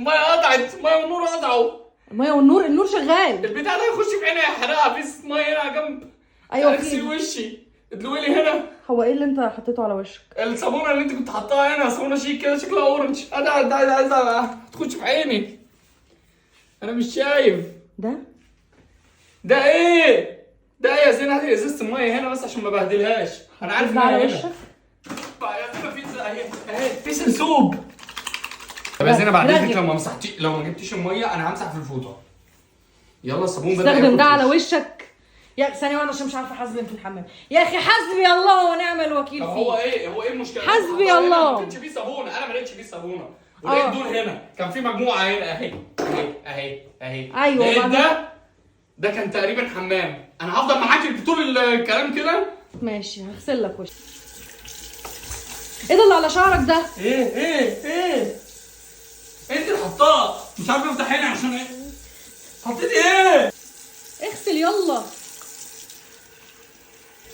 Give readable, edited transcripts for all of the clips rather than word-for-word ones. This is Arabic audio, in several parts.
الميه قطعت، الميه والنور قطعوا. الميه والنور، النور شغال. البتاع ده يخش في عيني يحرقها، في ميه هنا على جنب. ايوه اغسل وشي، ادلوي لي هنا. هو ايه اللي انت حطيته على وشك؟ الصابونه اللي انت كنت حاطاها هنا، صابونه شيك كده شكلها اورنج. انا عايزه تخش في عيني. انا مش شايف. ده ايه؟ ده ايه يا زينة؟ هاتي ازازه الميه هنا بس عشان ما بهدلهاش. انا عارف انها على هنا. وشك يا زينة في اهي في سنسوب. طب يا زينة بعد اذنك لو ما جبتيش الميه انا همسح في الفوطه. يلا الصابون بدأ استخدم ده على وشك. يا ثانية وانا عشان مش عارفه احاسبن في الحمام. يا اخي حسبي الله ونعم الوكيل فيه. هو ايه المشكله؟ حسبي الله. ما لقيتش فيه صابونه، انا ما لقيتش فيه صابونه. ولقيت دول هنا، كان في مجموعه هنا اهي. ايوه ده كان تقريبا حمام. انا هفضل معاك طول الكلام كده. ماشي هغسل لك وشك. ايه ده اللي على شعرك ده؟ ايه انت اللي حطاه. مش عارف افتح عيني عشان ايه. حطيتي ايه؟ اغسل يلا.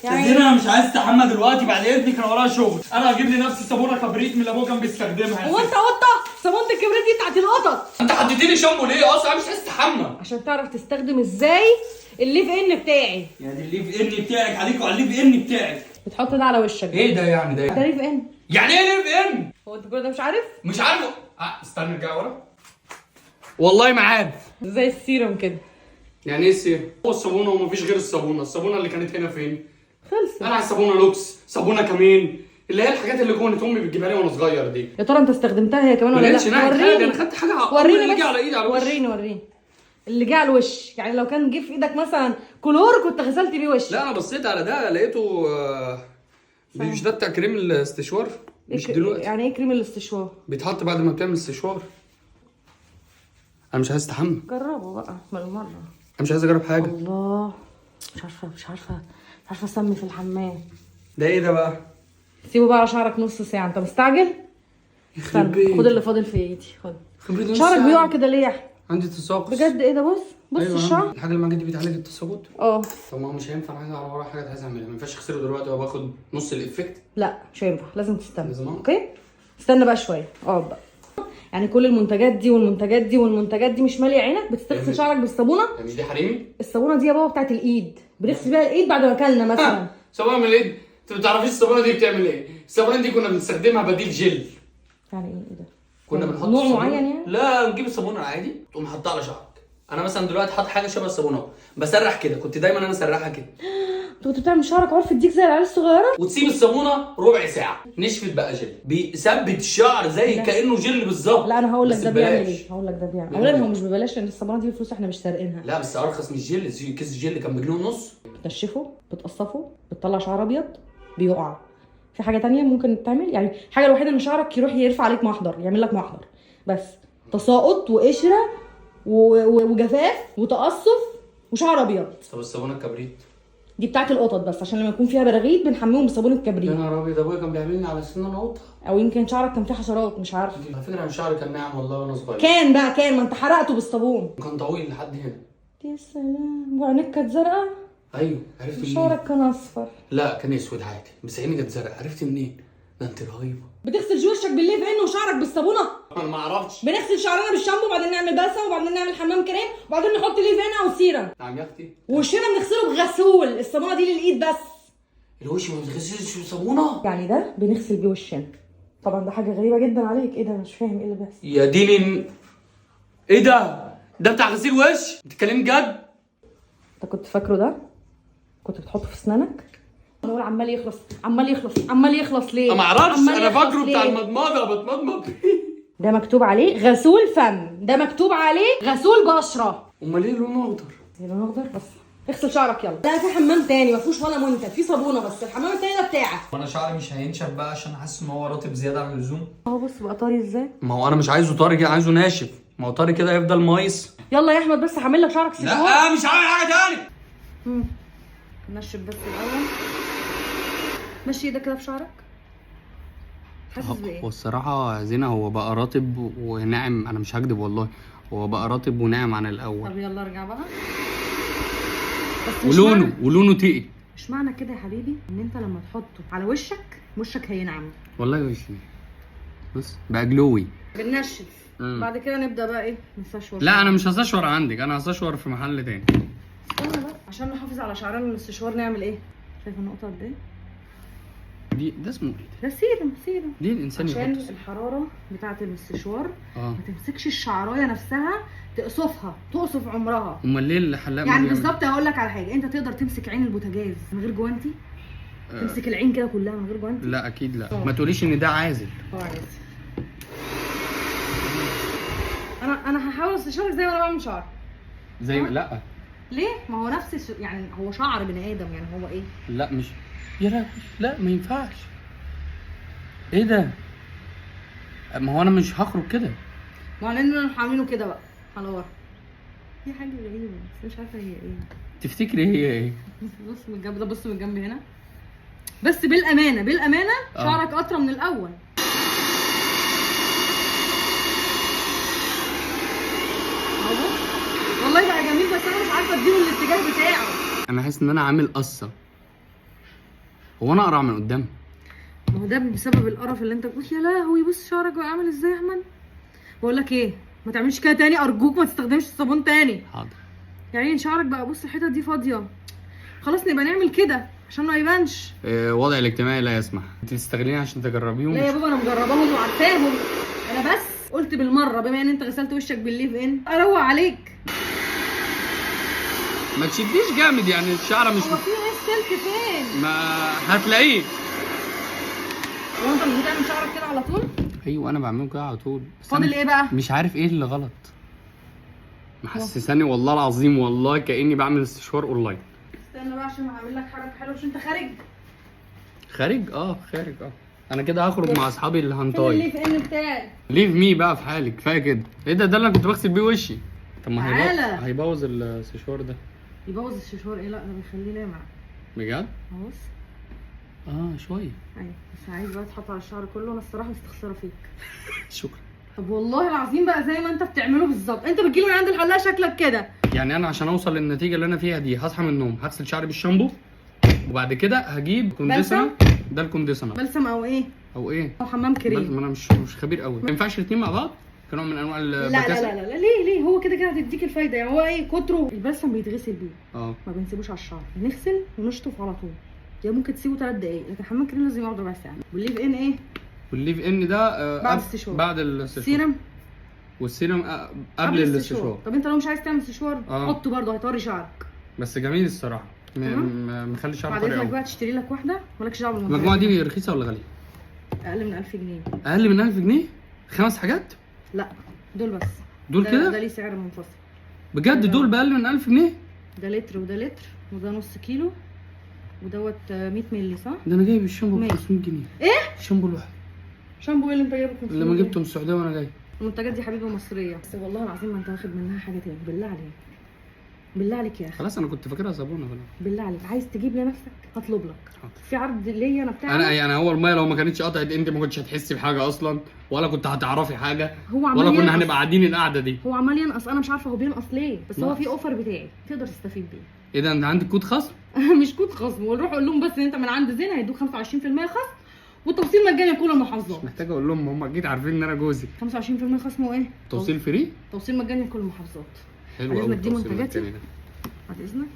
يعني انا مش عايز استحمى دلوقتي بعد اذنك، انا ورايا شغل. انا هجيب لي نفسي صابونه كبريت من اللي ابويا كان بيستخدمها. هو انت قطه؟ صابونه الكبريت دي بتاعت القطط. انت حطيتي لي شامبو ليه اصلا؟ انا مش عايز استحمى. عشان تعرف تستخدم ازاي الليف ان بتاعي. يعني الليف ان بتاعك عليك وعلى الليف ان بتاعك. بتحط ده على وشك. ايه ده يعني؟ ده ليف ان. يعني ايه ليف ان؟ هو انت كل ده مش عارف؟ مش عارف. استنى ارجع ورا. والله ما عارف. زي السيرم كده. يعني ايه السيرم؟ هو الصابونه ومفيش غير الصابونه اللي كانت هنا فين؟ خلصت. انا عايز صابونه لوكس، صابونه كمين، اللي هي الحاجات اللي كانت امي بتجيبها لي وانا صغير دي. يا ترى انت استخدمتها هي كمان ولا لا؟ وريني. انا خدت حاجه وريني اللي جه على ايدي على الوش. وريني اللي جه على الوش. يعني لو كان جه في ايدك مثلا كلور كنت غسلت بيه وشك. لا انا بصيت على ده لقيته مش ده بتاع كريم الاستشوار؟ مش دلوقتي. يعني ايه كريم الاستشوار؟ بيتحط بعد ما بتعمل استشوار. انا مش عايز استحمى. جربه بقى بالمره. انا مش عايز اجرب حاجه. الله. مش عارفه اسمي في الحمام. ده ايه ده بقى؟ سيبه بقى على شعرك نص ساعه. انت مستعجل؟ يخرب بيت. خد اللي فاضل في ايدي. خد. شعرك بيقع كده ليه يا احمد؟ عندي تساقط بجد. ايه ده؟ بص أيوة. الشعر. الحاجه اللي معاك دي بتعالج التساقط؟ اه. طب ما هو مش هينفع. انا عايز على ورايا حاجه عايز اعملها. ما ينفعش اغسله دلوقتي وباخد نص الايفكت. لا مش هينفع، لازم تستنى. لازم. اوكي استنى بقى شويه. اقعد بقى. يعني كل المنتجات دي مش ماليه عينك. بتغسل شعرك بالصابونه. مش دي حريمي؟ الصابونه دي يا بابا بتاعت الايد. بنغسل بيها الايد بعد ما اكلنا مثلا. صابونه من الايد؟ انت ما تعرفيش الصابونه دي بتعمل ايه؟ الصابونه دي كنا بنستخدمها بديل جل. يعني ايه ده؟ كنا بنحط نوع معين يعني؟ لا نجيب الصابونه العادي تقوم حاطها على شعرك. انا مثلا دلوقتي حاطط حاجه شبه الصابونه بسرح كده. كنت دايما انا اسرحها كده. انت كنت بتعمل شعرك عارف يديك زي العيال الصغيره. وتسيب الصابونه ربع ساعه نشفت بقى جل. بيثبت الشعر زي كانه جل بالظبط. لا انا هقول لك ده بيعمل ايه. اولا هو مش ببلاش لان الصابونه دي بفلوس احنا مش سارقينها. لا بس ارخص من الجل. كيس الجل كان بجنيه ونص. بتنشفه، بتقصفه، بتطلع شعر ابيض، بيقع. في حاجه تانية ممكن تعمل؟ يعني الحاجه الوحيده ان شعرك يروح يرفع عليك محضر، يعمل لك محضر بس. تساقط وقشره وجفاف وتقصف وشعر ابيض. طب الصابونه الكبريت دي بتاعت القطط بس، عشان لما يكون فيها براغيث بنحميهم بصابونه الكبريت. يا نهار ابيض. ابويا كان بيعملني على سن انا قطه. او يمكن شعرك كان فيه حشرات مش عارفه. على فكره انا شعري كان ناعم والله وانا صغير. كان ما انت حرقته بالصابون. كان طويل لحد هنا. يا سلام. وعينيك كانت زرقاء. ايوه عرفت منين؟ شعرك كان اصفر. لا كان اسود عادي بس عيني كانت زرقاء. عرفت منين؟ ده انت رهيبه. بتغسل وشك بالليف ان وشعرك بالصابونه؟ انا ما اعرفش. بنغسل شعرنا بالشامبو وبعدين نعمل بلسم وبعدين نعمل حمام كريم وبعدين نحط ليف ان او سيرم. نعم يا اختي. وشنا بنغسله بغسول. الصابونه دي للايد بس. الوش ما بيتغسلش بصابونه؟ يعني ده بنغسل بيه وشنا. طبعا ده حاجه غريبه جدا عليك. ايه ده؟ مش فاهم ايه اللي بيحصل. يا ديني. ايه ده؟ ده بتاع غسيل وش؟ بتتكلمي جد؟ انت كنت فاكره ده؟ كنت بتحطه في اسنانك؟ انا عمال يخلص ليه؟ ما اعرفش. انا فاكره بتاع المضمضه بتمضمض بيه. ده مكتوب عليه غسول فم. ده مكتوب عليه غسول بشره. امال ليه لونه اخضر؟ لونه اخضر بس. اغسل شعرك يلا. لا في حمام تاني ما فيهوش ولا منتج، في صابونه بس. الحمام التاني ده بتاعك. وانا شعري مش هينشف بقى عشان حاسس ان هو رطب زياده عن اللزوم. اهو بص بقى طري ازاي. ما هو انا مش عايزه طري كده، عايزه ناشف. ما هو طري كده هيفضل مايس. يلا يا احمد بس هعمل لك شعرك سيكون. لا مش هعمل حاجه تاني. نشف بس الاول. مشي ايدك كده في شعرك. حاسس بايه؟ هو الصراحه زينه هو بقى رطب وناعم. انا مش هكدب والله. هو بقى رطب وناعم عن الاول. طب يلا ارجع بقى. ولونه تقي. مش معنى كده يا حبيبي ان انت لما تحطه على وشك هينعم. والله وشي بص بقى جلوي. بننشف. بعد كده نبدا بقى ايه نستشور. لا انا مش هستشور عندك، انا هستشور في محل تاني. استنى بقى عشان نحافظ على شعرنا من الاستشوار نعمل ايه؟ شايف النقطه قد ايه؟ ده اسمه ايه؟ ده سيرم. ليه الانسان عشان يحط الحراره بتاعه الاستشوار ما ما تمسكش الشعرايه نفسها، تقصف عمرها. امال ليه الحلاق يعني بالظبط هقول لك على حاجه، انت تقدر تمسك عين البوتاجاز من غير جوانتي؟ تمسك العين كده كلها من غير جوانتي؟ لا اكيد لا. ما تقوليش ان ده عازل. عازل. انا هحاول استشارك زي ما انا بعمل شعر. زي لا ليه؟ ما هو نفس يعني هو شعر بني ادم، يعني هو ايه؟ لا مش يا لا لا ما ينفعش. ايه ده؟ ما هو انا مش هخرج كده. ما هو لاننا عاملينه كده بقى على ورا. في حاجه غريبه بس مش عارفه هي ايه. تفتكري هي ايه؟ بص من الجنب ده، بص من الجنب هنا. بس بالامانه شعرك اطرى من الاول. اهو والله بقى جميل، بس انا مش عارفه اديله الاتجاه بتاعه. انا حاسس ان انا عامل قصه. هو انا اقرع من قدام؟ ما هو ده بسبب القرف اللي انت بتقول. يا لهوي بص شعرك بقى عامل ازاي يا احمد. بقول لك ايه، ما تعملش كده تاني ارجوك، ما تستخدمش الصابون تاني. حاضر. يعني شعرك بقى بص الحتت دي فاضيه. خلاص نبقى نعمل كده عشان ما يبانش. وضعي الاجتماعي لا يسمح. انت تستغليني عشان تجربيهم؟ لا يا بابا انا مجرباهم وعارفاهم. انا بس قلت بالمره بما ان انت غسلت وشك بالليف ان اروق عليك. ما تشديش جامد يعني الشعره مش. هو في السلك فين؟ ما هتلاقيه. هو انت مش بتعمل شعرك كده على طول؟ ايوه انا بعمله كده على طول. فاضل ايه بقى؟ مش عارف ايه اللي غلط. محسساني والله العظيم والله كاني بعمل استشوار اونلاين. استنى بقى عشان هعمل لك حركه حلوه. مش انت خارج؟ خارج انا كده هخرج مع اصحابي الهنتاي. الليف ان بتاعي. ليف مي بقى في حالي، كفايه كده. ايه ده اللي انا كنت بغسل بيه وشي. طب ما هيبوظ الاستشوار ده. يبوظ الششوار ايه؟ لا ده بيخليه لامع. بجد؟ اهو بص. شويه. ايوه بس عايز بقى تحط على الشعر كله. انا الصراحه مستخسره فيك. شكرا. طب والله العظيم بقى زي ما انت بتعمله بالظبط. انت بتجيلي من عند الحلاق شكلك كده. يعني انا عشان اوصل للنتيجه اللي انا فيها دي هصحى من النوم هغسل شعري بالشامبو وبعد كده هجيب كونديشنر. ده الكونديشنر. بلسم او ايه؟ او حمام كريم. انا مش خبير قوي. ما ينفعش الاثنين مع بعض كنوع من انواع البكاسه. لا ليه هو كده هتديك الفايده. يعني هو ايه كتره؟ البلسم بيتغسل بيه. ما بنسيبوش على الشعر، بنغسل ونشطف على طول. يعني ممكن تسيبه 3 دقايق، لكن حمام كريم لازم يقعد ربع ساعه. والليف ان ايه؟ والليف ان ده بعد الاستشوار. سيرم. والسيرم قبل الاستشوار. طب انت لو مش عايز تعمل استشوار حطه برضه هيطري شعرك. بس جميل الصراحه. مخلي شعرك طري قوي. بعد بقى تشتري لك واحده مالكش دعوه بالمنتج. المجموعه دي رخيصه ولا غاليه؟ اقل من 1000 جنيه. اقل من 1000 جنيه؟ 5 حاجات؟ لا دول بس. دول كده؟ ده ليه سعر منفصل. بجد دول باقل من 1000 جنيه؟ ده لتر وده لتر وده نص كيلو ودوت 100 مللي صح؟ ده انا جايب الشامبو ب 500 جنيه. ايه؟ الشامبو الواحد. شامبو ايه اللي انت جايبه ب 500 جنيه؟ لما جبته من السعوديه وانا جاي. المنتجات دي حبيبه مصريه، بس والله العظيم ما انت واخد منها حاجه تاني. بالله عليك بالله عليك يا اخي. خلاص انا كنت فاكرها صابونه. بالله عليك عايز تجيب لنفسك هطلب لك. في عرض ليا انا بتاعي. انا يعني هو الميه لو ما كانتش قطعت انت ما كنتش هتحسي بحاجه اصلا، ولا كنت هتعرفي حاجه، ولا كنا هنبقى قاعدين القعده دي. هو عمال ينقص. انا مش عارفه هو بينقص ليه، بس هو في اوفر بتاعي تقدر تستفيد بيه. ايه ده انت عندك كود خصم؟ مش كود خصم، ونروح اقول لهم بس ان انت من عند زين هيدوك 25% خصم والتوصيل مجاني لكل المحافظات. مش محتاجه اقول لهم، هم اكيد عارفين ان انا جوزي. 25% خصم وايه؟ توصيل فري؟ توصيل مجاني لكل المحافظات. حلو قوي. دي منتجاتي بعد اذنك.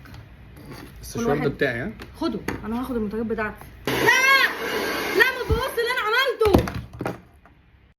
الشوار ده بتاعي. خده. انا هاخد المنتجات بتاعتي.